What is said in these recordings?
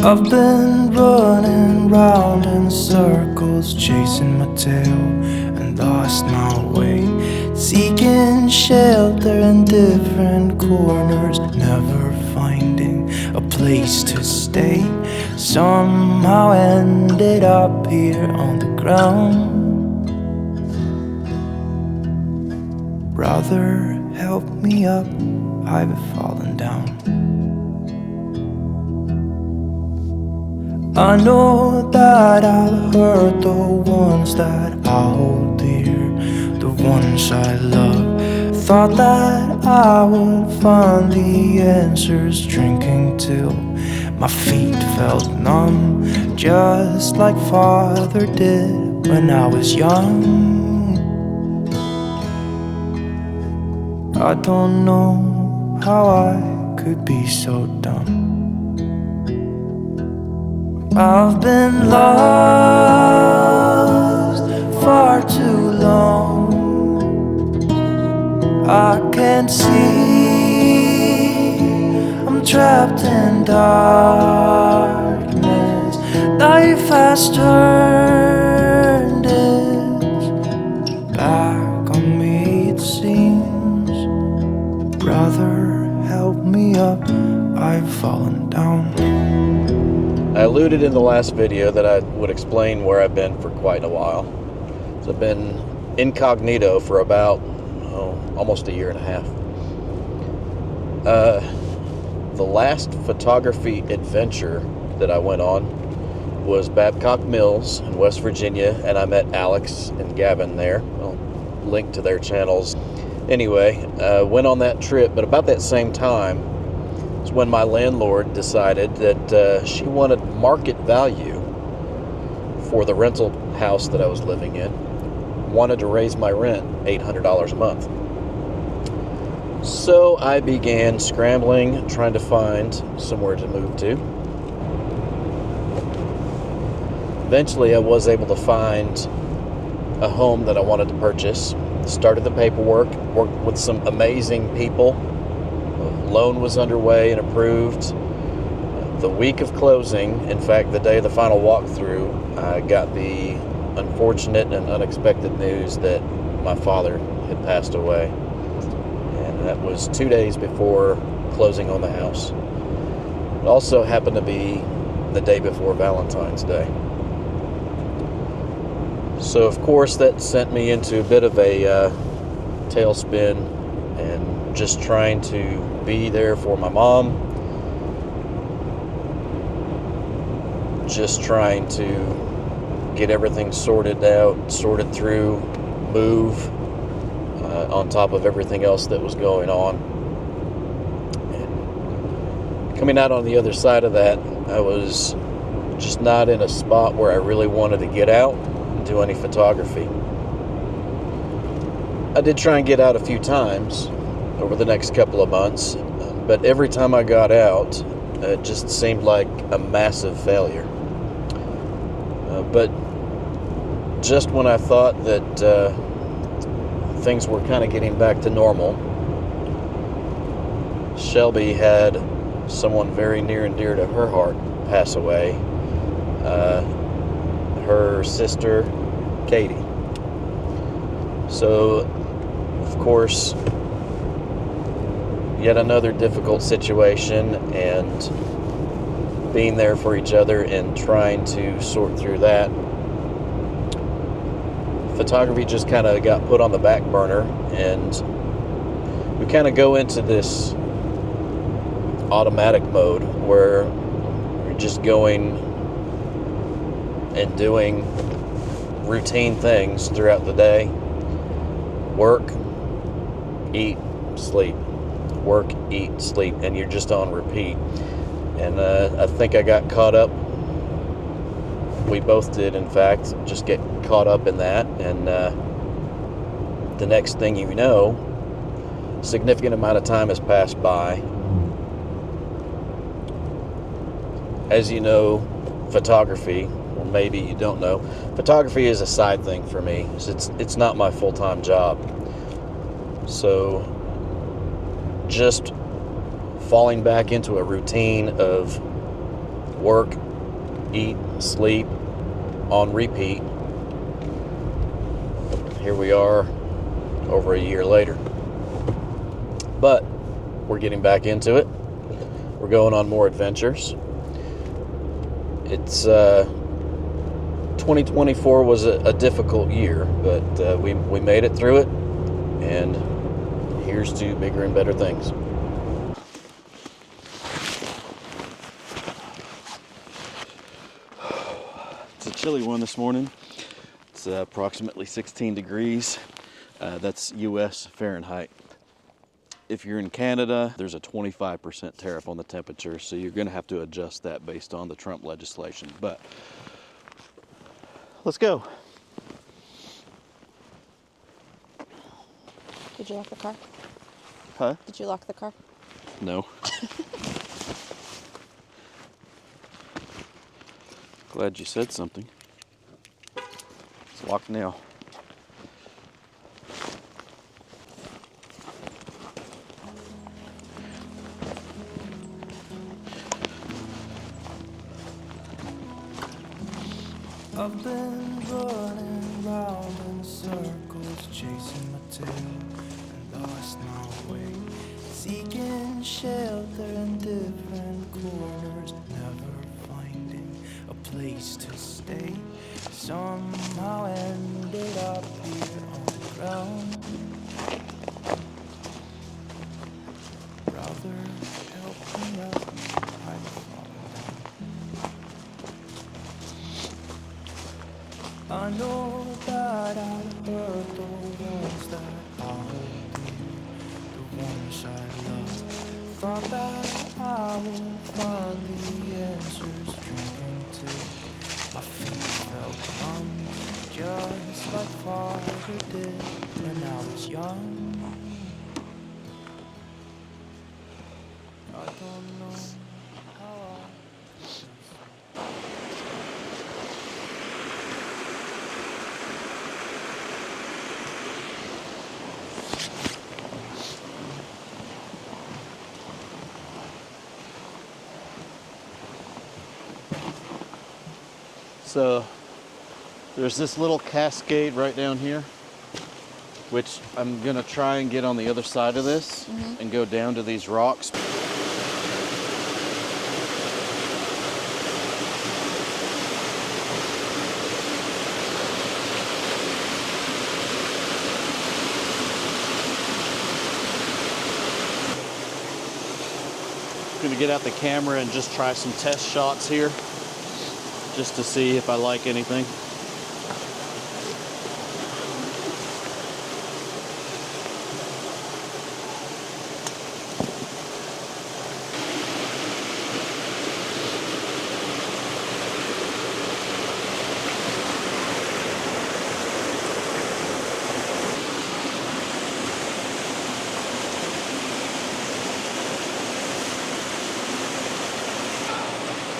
I've been running round in circles, chasing my tail and lost my way, seeking shelter in different corners, never finding a place to stay. Somehow ended up here on the ground. Brother, help me up, I've fallen down. I know that I'll hurt the ones that I hold dear, the ones I love. Thought that I would find the answers, drinking till my feet felt numb, just like Father did when I was young. I don't know how I could be so dumb. I've been lost far too long. I can't see, I'm trapped in darkness. Life has turned its back on me, it seems. Brother, help me up, I've fallen down. I alluded in the last video that I would explain where I've been for quite a while. So I've been incognito for about almost a year and a half. The last photography adventure that I went on was Babcock Mills in West Virginia, and I met Alex and Gavin there. I'll link to their channels. Anyway, went on that trip, but about that same time is when my landlord decided that she wanted market value for the rental house that I was living in. Wanted to raise my rent $800 a month. So I began scrambling, trying to find somewhere to move to. Eventually I was able to find a home that I wanted to purchase. Started the paperwork, worked with some amazing people. Loan was underway and approved. The week of closing, in fact, the day of the final walkthrough, I got the unfortunate and unexpected news that my father had passed away. And that was 2 days before closing on the house. It also happened to be the day before Valentine's Day. So, of course, that sent me into a bit of a tailspin, and just trying to be there for my mom, just trying to get everything sorted out, sorted through, move on top of everything else that was going on. And coming out on the other side of that, I was just not in a spot where I really wanted to get out and do any photography. I did try and get out a few times over the next couple of months, but every time I got out, it just seemed like a massive failure. But just when I thought that things were kind of getting back to normal, Shelby had someone very near and dear to her heart pass away. Her sister, Katie. So, of course, yet another difficult situation, and being there for each other and trying to sort through that. Photography just kind of got put on the back burner, and we kind of go into this automatic mode where you're just going and doing routine things throughout the day. Work, eat, sleep. Work, eat, sleep, and you're just on repeat. And I think I got caught up. We both did, in fact, just get caught up in that. And the next thing you know, a significant amount of time has passed by. As you know, photography, or maybe you don't know, photography is a side thing for me. It's not my full-time job. So just falling back into a routine of work, eat, sleep, on repeat. Here we are over a year later. But we're getting back into it. We're going on more adventures. It's 2024 was a difficult year, but we made it through it, and here's to bigger and better things. It's a chilly one this morning. It's approximately 16 degrees. That's US Fahrenheit. If you're in Canada, there's a 25% tariff on the temperature, so you're going to have to adjust that based on the Trump legislation. But let's go. Did you lock the car? Huh? Did you lock the car? No. Glad you said something. It's locked now. I've been running round in circles, chasing my tail and lost my way, seeking shelter in different corners, never finding a place to stay. Somehow ended up here on the ground. Brother, help me up, I've fallen down. I know that I've hurt the ones that I hold dear, the ones I love. Thought that I would find the answers drinking till my feet felt numb, just like father did when I was young. I don't know how I could do so. So there's this little cascade right down here, which I'm gonna try and get on the other side of this and go down to these rocks. I'm gonna get out the camera and just try some test shots here, just to see if I like anything.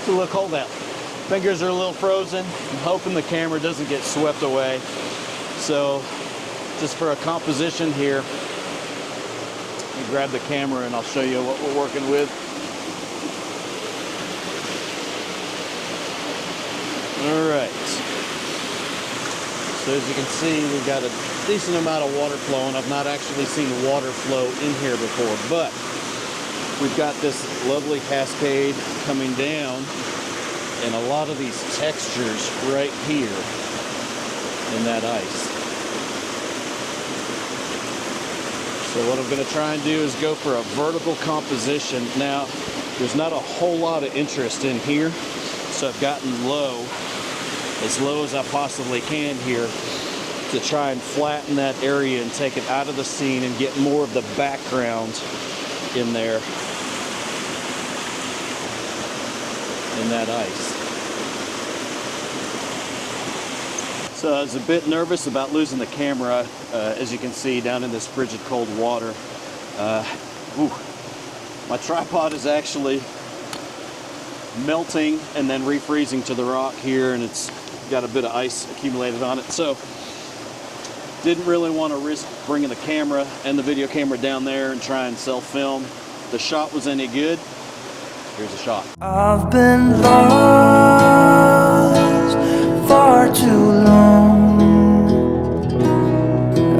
It's a little cold out. Fingers are a little frozen. I'm hoping the camera doesn't get swept away. So just for a composition here, let me grab the camera and I'll show you what we're working with. All right. So as you can see, we've got a decent amount of water flowing. I've not actually seen water flow in here before, but we've got this lovely cascade coming down and a lot of these textures right here in that ice. So what I'm going to try and do is go for a vertical composition. Now, there's not a whole lot of interest in here, so I've gotten low as I possibly can here to try and flatten that area and take it out of the scene and get more of the background in there. In that ice. So I was a bit nervous about losing the camera, as you can see down in this frigid cold water. My tripod is actually melting and then refreezing to the rock here, and it's got a bit of ice accumulated on it. So didn't really want to risk bringing the camera and the video camera down there and try and self-film. The shot was any good, Here's a shot. I've been lost far too long.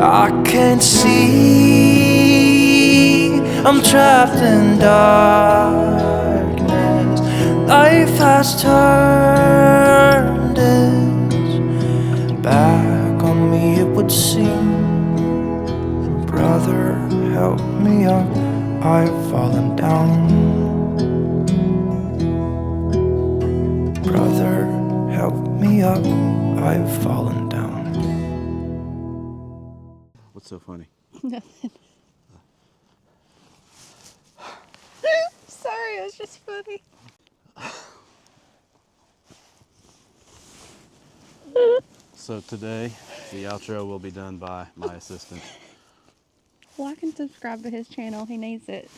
I can't see, I'm trapped in darkness. Life has turned its back on me, it would seem. Brother, help me up, I've fallen down. Brother, help me up, I've fallen down. What's so funny? Nothing. Sorry, it was just funny. So today, the outro will be done by my assistant. Like and subscribe to his channel. He needs it.